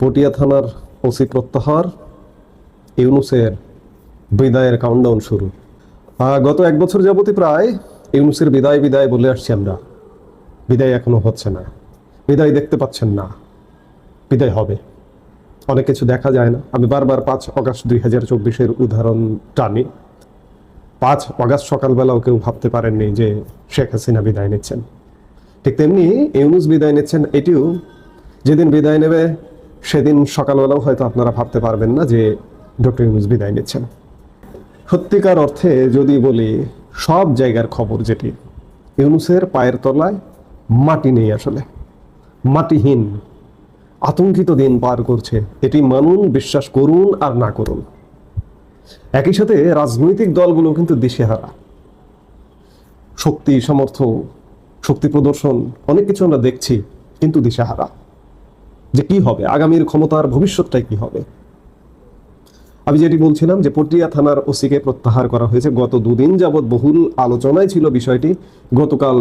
পটিয়া থানার ওসি প্রত্যাহার, ইউনূসের বিদায়ের কাউন্টডাউন শুরু। গত 1 বছর যাবতই প্রায় ইউনূসের বিদায় বিদায় বলে আসছি আমরা। বিদায় এখনো হচ্ছে না, বিদায় দেখতে পাচ্ছেন না, বিদায় হবে। অনেক কিছু দেখা যায় না। আমি বারবার 5 অগাস্ট 2024-এর উদাহরণ টানি। 5 অগাস্ট সকালবেলাও কেউ ভাবতে পারেননি যে শেখ হাসিনা বিদায় নিচ্ছেন। ঠিক তেমনি ইউনূস বিদায় নিচ্ছেন, এটিও যেদিন বিদায় নেবে সেদিন সকালবেলাও হয়তো আপনারা ভাবতে পারবেন না যে ডক্টর ইউনূস বিদায় নিচ্ছেন। সত্যিকার অর্থে যদি বলি, সব জায়গার খবর যেটি, ইউনূসের পায়ের তলায় মাটি নেই, আসলে মাটিহীন আতঙ্কিত দিন পার করছে। এটি মানুন, বিশ্বাস করুন আর না করুন। একই সাথে রাজনৈতিক দলগুলো কিন্তু দিশেহারা। শক্তি, সামর্থ্য, শক্তি প্রদর্শন অনেক কিছু আমরা দেখছি, কিন্তু দিশেহারা যে কি হবে, আগামীর ক্ষমতার ভবিষ্যৎটাই কি হবে। আমি যেটি বলছিলাম যে পটিয়া থানার ওসিকে প্রত্যাহার করা হয়েছে। গত 2 দিন যাবৎ বহুল আলোচনায় ছিল বিষয়টি। গতকাল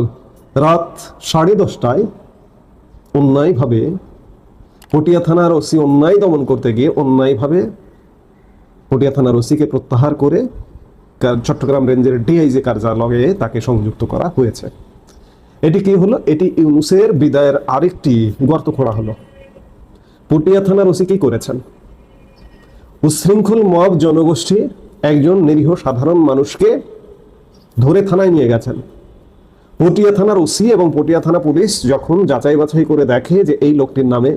রাত 10:30টায় অন্যায়ভাবে পটিয়া থানার ওসি অন্যায় দমন করতে গিয়ে অন্যায়ভাবে পটিয়া থানার ওসিকে প্রত্যাহার করে চট্টগ্রাম রেঞ্জের ডিআইজি কার্যালয়ে তাকে সংযুক্ত করা হয়েছে। এটি কি হলো? এটি ইউনূসের বিদায়ের আরেকটি গর্ত খোঁড়া হলো। পটিয়া থানার ওসি কি করেছেন? উচ্ছৃঙ্খল মব জনগোষ্ঠী একজন নিরীহ সাধারণ মানুষকে ধরে থানায় নিয়ে গেছেন। পটিয়া থানার ওসি এবং পটিয়া থানা পুলিশ যখন যাচাই বাছাই করে দেখে যে এই লোকটির নামে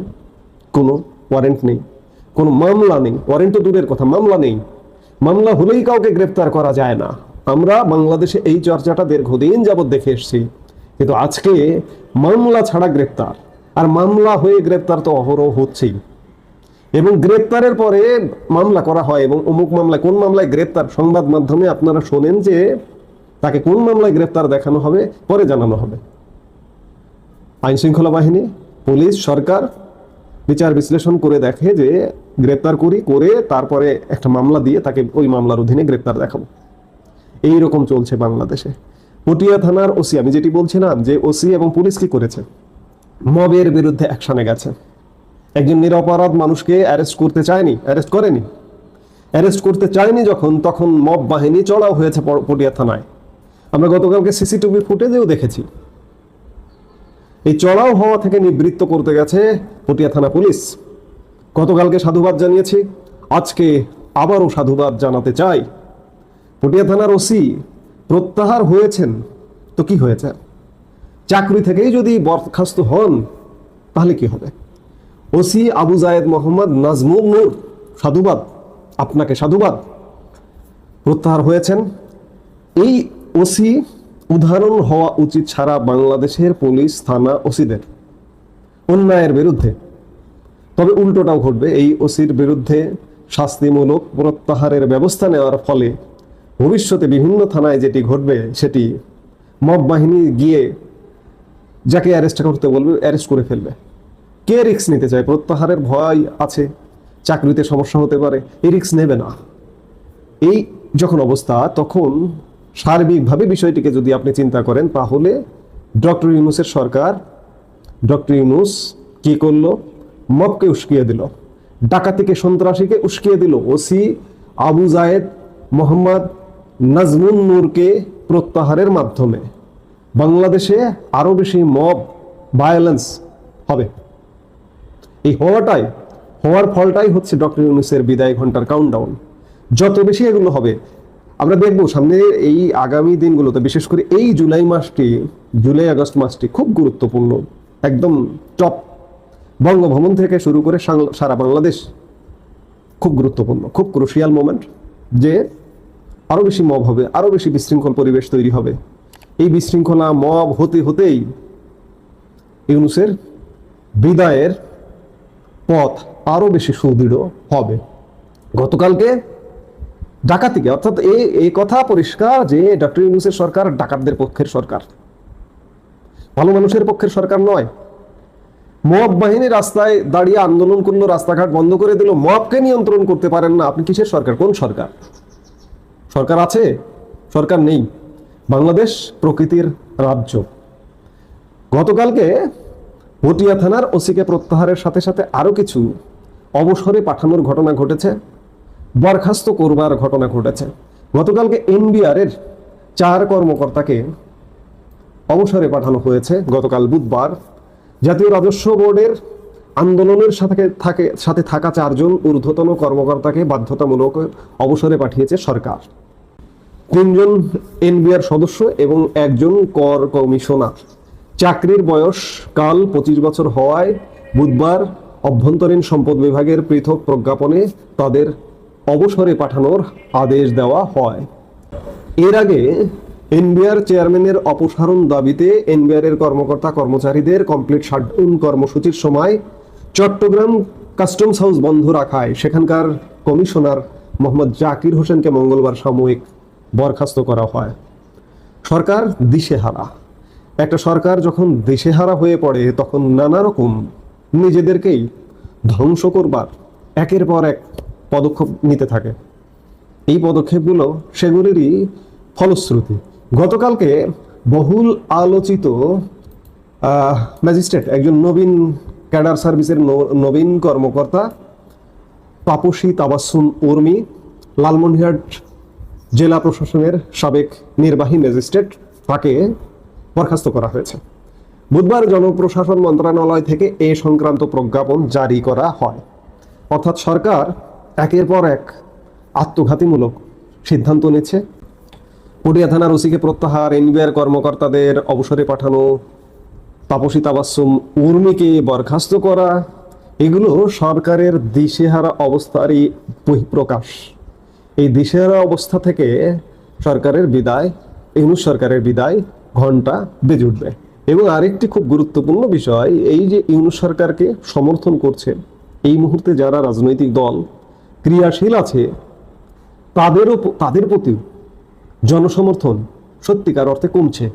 কোনো ওয়ারেন্ট নেই, কোনো মামলা নেই, ওয়ারেন্ট তো দূরের কথা, মামলা নেই, মামলা হলেই কাউকে গ্রেপ্তার করা যায় না। আমরা বাংলাদেশে এই চর্চাটা দীর্ঘদিন যাবৎ দেখে এসেছি, কিন্তু আজকে মামলা ছাড়া গ্রেপ্তার, আর মামলা হয়ে গ্রেপ্তার তো অহরহ হচ্ছেই, এবং গ্রেপ্তারের পরে মামলা করা হয়, এবং অমুক মামলায় কোন মামলায় গ্রেপ্তার সংবাদ মাধ্যমে আপনারা শোনেন যে তাকে কোন মামলায় গ্রেপ্তার দেখানো হবে, পরে জানানো হবে। আইন শৃঙ্খলা বাহিনী, পুলিশ, সরকার বিচার বিশ্লেষণ করে দেখে যে গ্রেপ্তার করে তারপরে একটা মামলা দিয়ে তাকে ওই মামলার অধীনে গ্রেপ্তার দেখাবো। এইরকম চলছে বাংলাদেশে। পটিয়া থানার ওসি, আমি যেটি বলছিলাম যে ওসি এবং পুলিশ কি করেছে, মবের বিরুদ্ধে অ্যাকশনে গেছে। একজন নিরপরাধ মানুষকে অ্যারেস্ট করতে চায়নি, অ্যারেস্ট করেনি, অ্যারেস্ট করতে চায়নি যখন, তখন মব বাহিনী চড়াও হয়েছে পটিয়া থানায়। আমরা গতকালকে সিসিটিভি ফুটেজেও দেখেছি। এই চড়াও হওয়া থেকে নিবৃত্ত করতে গেছে পটিয়া থানা পুলিশ। গতকালকে সাধুবাদ জানিয়েছি, আজকে আবারও সাধুবাদ জানাতে চাই। পটিয়া থানার ওসি প্রত্যাহার হয়েছেন তো কি হয়েছে? চাকরি থেকেই যদি বরখাস্ত হন তাহলে কি হবে? ওসি আবু জায়েদ মোহাম্মদ নাজমুন নূর, সাধুবাদ, আপনাকে সাধুবাদ, প্রত্যাহার হয়েছেন। এই ওসি উদাহরণ হওয়া উচিত সারা বাংলাদেশের পুলিশ থানা ওসিদের অন্যায়ের বিরুদ্ধে। তবে উল্টোটাও ঘটবে, এই ওসির বিরুদ্ধে শাস্তিমূলক প্রত্যাহারের ব্যবস্থা নেওয়ার ফলে ভবিষ্যতে বিভিন্ন থানায় যেটি ঘটবে সেটি মব বাহিনী গিয়ে যাকে অ্যারেস্ট করতে বলবে অ্যারেস্ট করে ফেলবে। কে রিস্ক নিতে চায়? প্রত্যাহারের ভয় আছে, চাকরিতে সমস্যা হতে পারে, এই রিস্ক নেবে না। এই যখন অবস্থা, তখন সার্বিকভাবে বিষয়টিকে যদি আপনি চিন্তা করেন, তাহলে ডক্টর ইউনূসের সরকার, ডক্টর ইউনূস কি করলো? মবকে উস্কিয়ে দিল, ডাকাতিকে, সন্ত্রাসীকে উস্কিয়ে দিল। ওসি আবু জায়েদ মোহাম্মদ নাজমুন নূরকে প্রত্যাহারের মাধ্যমে বাংলাদেশে আরো বেশি মব ভায়োলেন্স হবে। এই হওয়ার ফলটাই হচ্ছে ডক্টর ইউনূসের বিদায় ঘন্টার কাউন্টডাউন। যত বেশি এগুলো হবে, আমরা দেখব সামনে এই আগামী দিনগুলোতে, বিশেষ করে এই জুলাই আগস্ট মাসটি খুব গুরুত্বপূর্ণ, একদম টপ। বঙ্গভবন থেকে শুরু করে সারা বাংলাদেশ খুব গুরুত্বপূর্ণ, খুব ক্রুশিয়াল মোমেন্ট, যে আরো বেশি মব হবে, আরো বেশি বিশৃঙ্খল পরিবেশ তৈরি হবে। এই বিশৃঙ্খলা মব হতেই ইউনূসের বিদায়ের পথ আরো বেশি সুদৃঢ় হবে। গতকালকে ডাকাতিকে, অর্থাৎ এই কথা পরিষ্কার যে ডক্টর ইউনূসের সরকার ডাকাতদের পক্ষের সরকার, ভালো মানুষের পক্ষের সরকার নয়। মব বাহিনী রাস্তায় দাঁড়িয়ে আন্দোলন করলো, রাস্তাঘাট বন্ধ করে দিল, মবকে নিয়ন্ত্রণ করতে পারেন না আপনি। কিসের সরকার? কোন সরকার? সরকার আছে? সরকার নেই। বাংলাদেশ প্রকৃতির রাজ্য। গতকালকে পটিয়া থানার ওসিকে প্রত্যাহারের সাথে সাথে আরো কিছু অবসরে পাঠানোর ঘটনা ঘটেছে, বরখাস্ত করবার ঘটনা ঘটেছে। গতকালকে এনবিআর এর 4 কর্মকর্তাকে অবসরে পাঠানো হয়েছে গতকাল বুধবার। জাতীয় রাজস্ব বোর্ডের আন্দোলনের সাথে থাকা 4 জন ঊর্ধ্বতন কর্মকর্তাকে বাধ্যতামূলক অবসরে পাঠিয়েছে সরকার। 3 জন এনবিআর সদস্য এবং 1 জন কর কমিশনার। চাকরির বয়স কাল 25 বছর হওয়ায় বুধবার অভ্যন্তরীণ সম্পদ বিভাগের পৃথক প্রজ্ঞাপনে তাদের অবসরে পাঠানোর আদেশ দেওয়া হয়। এর আগে এনবিআর চেয়ারম্যানের অপসারণ দাবিতে এনবিআর এর কর্মকর্তা কর্মচারীদের কমপ্লিট শাটডাউন কর্মসূচির সময় চট্টগ্রাম কাস্টমস হাউস বন্ধ রাখায় সেখানকার কমিশনার মোহাম্মদ জাকির হোসেনকে মঙ্গলবার সাময়িক বরখাস্ত করা হয়। সরকার দিশেহারা। একটা সরকার যখন দিশেহারা হয়ে পড়ে তখন নানা রকম নিজেদেরকেই ধ্বংস করবার একের পর এক পদক্ষেপ নিতে থাকে। এই পদক্ষেপগুলো সেগুলিরই ফলশ্রুতি। গতকালকে বহুল আলোচিত ম্যাজিস্ট্রেট, একজন নবীন ক্যাডার সার্ভিসের নবীন কর্মকর্তা তাপসী তাবাসসুম উর্মি, লালমনিরহাট জেলা প্রশাসনের সাবেক নির্বাহী ম্যাজিস্ট্রেট, তাকে বরখাস্ত করা হয়েছে। বুধবার জনপ্রশাসন মন্ত্রণালয় থেকে এ সংক্রান্ত প্রজ্ঞাপন জারি করা হয়। অর্থাৎ সরকার একের পর এক আত্মঘাতীমূলক সিদ্ধান্ত নিচ্ছে। পটিয়া থানার ওসিকে প্রত্যাহার, এনবিআর কর্মকর্তাদের অবসরে পাঠানো, তাপসী তাবাসসুম উর্মিকে বরখাস্ত করা, এগুলো সরকারের দিশেহারা অবস্থারই বহিঃপ্রকাশ। এই দিশেহারা অবস্থা থেকে সরকারের বিদায়, ইউনূস সরকারের বিদায় ঘন্টা বেজে উঠবে। এবং আরেকটি খুব গুরুত্বপূর্ণ বিষয়, এই যে ইউনূস সরকারকে সমর্থন করছে এই মুহূর্তে যারা রাজনৈতিক দল ক্রিয়াশীল আছে, তাদের প্রতি জনসমর্থন সত্যিকার অর্থে কমছে।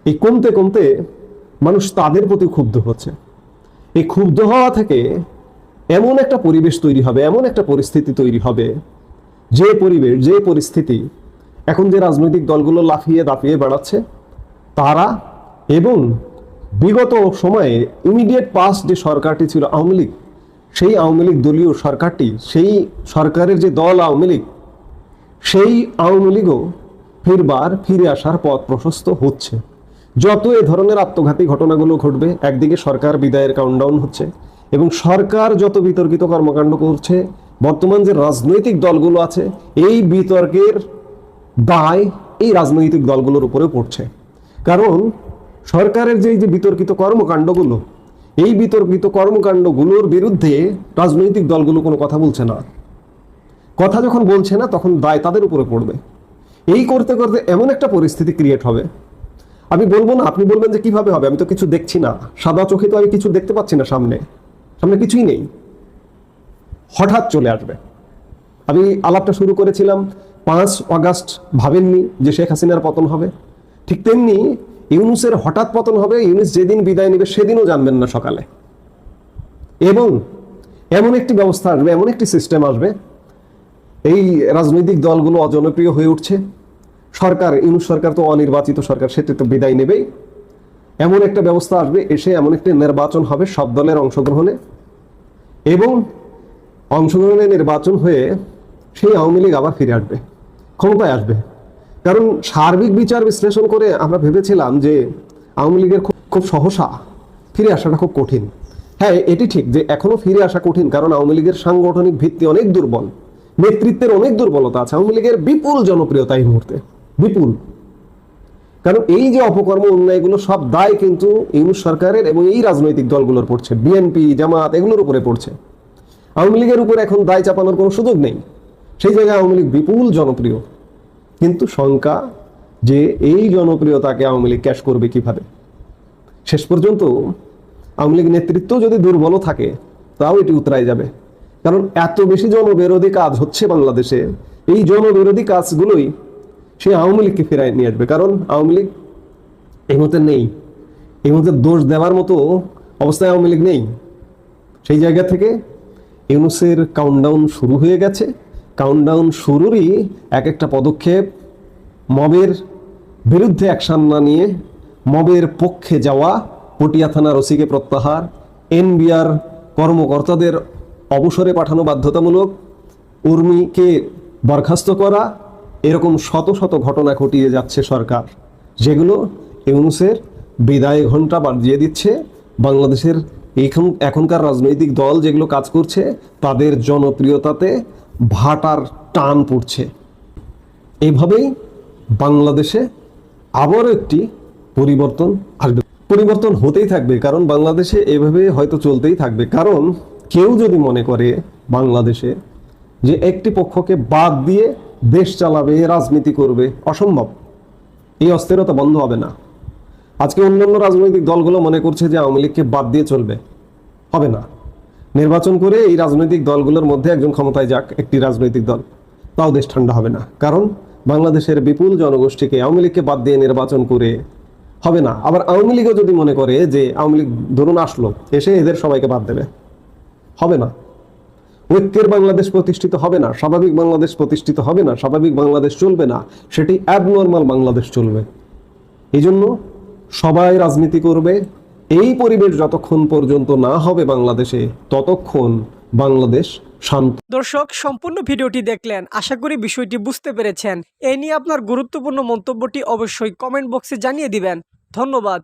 এই কমতে কমতে মানুষ তাদের প্রতি ক্ষুব্ধ হচ্ছে। এই ক্ষুব্ধ হওয়া থেকে এমন একটা পরিবেশ তৈরি হবে, এমন একটা পরিস্থিতি তৈরি হবে, যে পরিবেশ, যে পরিস্থিতি এখন যে রাজনৈতিক দলগুলো লাফিয়ে দাপিয়ে বেড়াচ্ছে তারা, এবং বিগত সময়ে ইমিডিয়েট পাস্ট যে সরকারটি ছিল আওয়ামী লীগ, সেই আওয়ামী লীগ দলীয় সরকারটি, সেই সরকারের যে দল আওয়ামী লীগ, সেই আওয়ামী লীগও ফিরে আসার পথ প্রশস্ত হচ্ছে। যত এ ধরনের আত্মঘাতী ঘটনাগুলো ঘটবে, একদিকে সরকার বিদায়ের কাউন্টডাউন হচ্ছে এবং সরকার যত বিতর্কিত কর্মকাণ্ড করছে, বর্তমান যে রাজনৈতিক দলগুলো আছে এই বিতর্কের দায় এই রাজনৈতিক দলগুলোর উপরে পড়ছে। কারণ সরকারের যে বিতর্কিত কর্মকাণ্ডগুলো, এই বিতর্কিত কর্মকাণ্ডগুলোর বিরুদ্ধে রাজনৈতিক দলগুলো কোনো কথা বলছে না। কথা যখন বলছে না তখন দায় তাদের উপরে পড়বে। এই করতে করতে এমন একটা পরিস্থিতি ক্রিয়েট হবে, আমি বলবো না, আপনি বলবেন যে কিভাবে হবে, আমি তো কিছু দেখছি না, সাদা চোখে তো আমি কিছু দেখতে পাচ্ছি না, সামনে কিছুই নেই, হঠাৎ চলে আসবে। আমি আলাপটা শুরু করেছিলাম 5 আগস্ট ভাবেননি যে শেখ হাসিনার পতন হবে, ঠিক তেমনি ইউনূসের হঠাৎ পতন হবে। ইউনূস যেদিন বিদায় নেবে সেদিনও জানবেন না সকালে। এবং এমন একটি ব্যবস্থা আসবে, এমন একটি সিস্টেম আসবে, এই রাজনৈতিক দলগুলো অজনপ্রিয় হয়ে উঠছে, সরকার, ইউনূস সরকার তো অনির্বাচিত সরকার, সেটি তো বিদায় নেবেই। এমন একটা ব্যবস্থা আসবে, এসে এমন একটি নির্বাচন হবে সব দলের অংশগ্রহণে, এবং অংশগ্রহণে নির্বাচন হয়ে সেই আওয়ামী লীগ আবার ফিরে আসবে, ক্ষমতায় আসবে। কারণ সার্বিক বিচার বিশ্লেষণ করে আমরা ভেবেছিলাম যে আওয়ামী লীগের খুব সহসা ফিরে আসাটা খুব কঠিন। হ্যাঁ, এটি ঠিক যে এখনো ফিরে আসা কঠিন, কারণ আওয়ামী লীগের সাংগঠনিক ভিত্তি অনেক দুর্বল, নেতৃত্বের অনেক দুর্বলতা আছে। আওয়ামী লীগের বিপুল জনপ্রিয়তা এই মুহূর্তে, বিপুল। কারণ এই যে অপকর্ম, অন্যায়গুলো সব দায় কিন্তু ইউনূস সরকারের এবং এই রাজনৈতিক দলগুলোর পড়ছে, বিএনপি, জামাত, এগুলোর উপরে পড়ছে। আওয়ামী লীগের উপর এখন দায় চাপানোর কোনো সুযোগ নেই। সেই জায়গায় আওয়ামী লীগ বিপুল জনপ্রিয়, কিন্তু শঙ্কা যে এই জনপ্রিয়তাকে আওয়ামী লীগ ক্যাশ করবে কিভাবে। শেষ পর্যন্ত আওয়ামী লীগ নেতৃত্ব যদি দুর্বল থাকে তাও এটি উতরায় যাবে। কারণ এত বেশি জনবিরোধী কাজ হচ্ছে বাংলাদেশে, এই জনবিরোধী কাজগুলোই সে আওয়ামী লীগকে ফেরায় নিয়ে আসবে। কারণ আওয়ামী লীগ এই মুহূর্তে নেই, এই মুহূর্তে দোষ দেওয়ার মতো অবস্থায় আওয়ামী লীগ নেই। সেই জায়গা থেকে ইউনূসের কাউন্টডাউন শুরু হয়ে গেছে। কাউন্টডাউন শুরুরই এক একটা পদক্ষেপ, মবের বিরুদ্ধে অ্যাকশন না নিয়ে মবের পক্ষে যাওয়া, পটিয়া থানার ওসিকে প্রত্যাহার, এনবিআর কর্মকর্তাদের অবসরে পাঠানো বাধ্যতামূলক, উর্মিকে বরখাস্ত করা, এরকম শত শত ঘটনা ঘটিয়ে যাচ্ছে সরকার, যেগুলো ইউনূসের বিদায় ঘণ্টা বাজিয়ে দিচ্ছে। বাংলাদেশের এখনকার রাজনৈতিক দল যেগুলো কাজ করছে তাদের জনপ্রিয়তাতে ভাটার টান পড়ছে। এইভাবেই বাংলাদেশে আবারও একটি পরিবর্তন আসবে, পরিবর্তন হতেই থাকবে, কারণ বাংলাদেশে এভাবে হয়তো চলতেই থাকবে। কারণ কেউ যদি মনে করে বাংলাদেশে যে একটি পক্ষকে বাদ দিয়ে দেশ চালাবে, রাজনীতি করবে, অসম্ভব। এই অস্থিরতা বন্ধ হবে না। আজকে অন্যান্য রাজনৈতিক দলগুলো মনে করছে যে আওয়ামী লীগকে বাদ দিয়ে চলবে, হবে না। নির্বাচন করে এই রাজনৈতিক দলগুলোর মধ্যে একজন ক্ষমতায় যাক, একটি রাজনৈতিক দল, তাও দেশ ঠান্ডা হবে না। কারণ বাংলাদেশের বিপুল জনগোষ্ঠীকে আওয়ামী লীগকে বাদ দিয়ে নির্বাচন করে হবে না। আবার আওয়ামী লীগও যদি মনে করে যে আওয়ামী লীগ ধরুন আসলো, এসে এদের সবাইকে বাদ দেবে, হবে না। ঐক্যের বাংলাদেশ প্রতিষ্ঠিত হবে না, স্বাভাবিক বাংলাদেশ প্রতিষ্ঠিত হবে না, স্বাভাবিক বাংলাদেশ চলবে না, সেটি অ্যাবনর্মাল বাংলাদেশ চলবে। এই জন্য সবাই রাজনীতি করবে। এই পরিবেশ যতক্ষণ পর্যন্ত না হবে বাংলাদেশে, ততক্ষণ বাংলাদেশ শান্ত। দর্শক, সম্পূর্ণ ভিডিওটি দেখলেন, আশা করি বিষয়টি বুঝতে পেরেছেন। এই নিয়ে আপনার গুরুত্বপূর্ণ মন্তব্যটি অবশ্যই কমেন্ট বক্সে জানিয়ে দিবেন। ধন্যবাদ।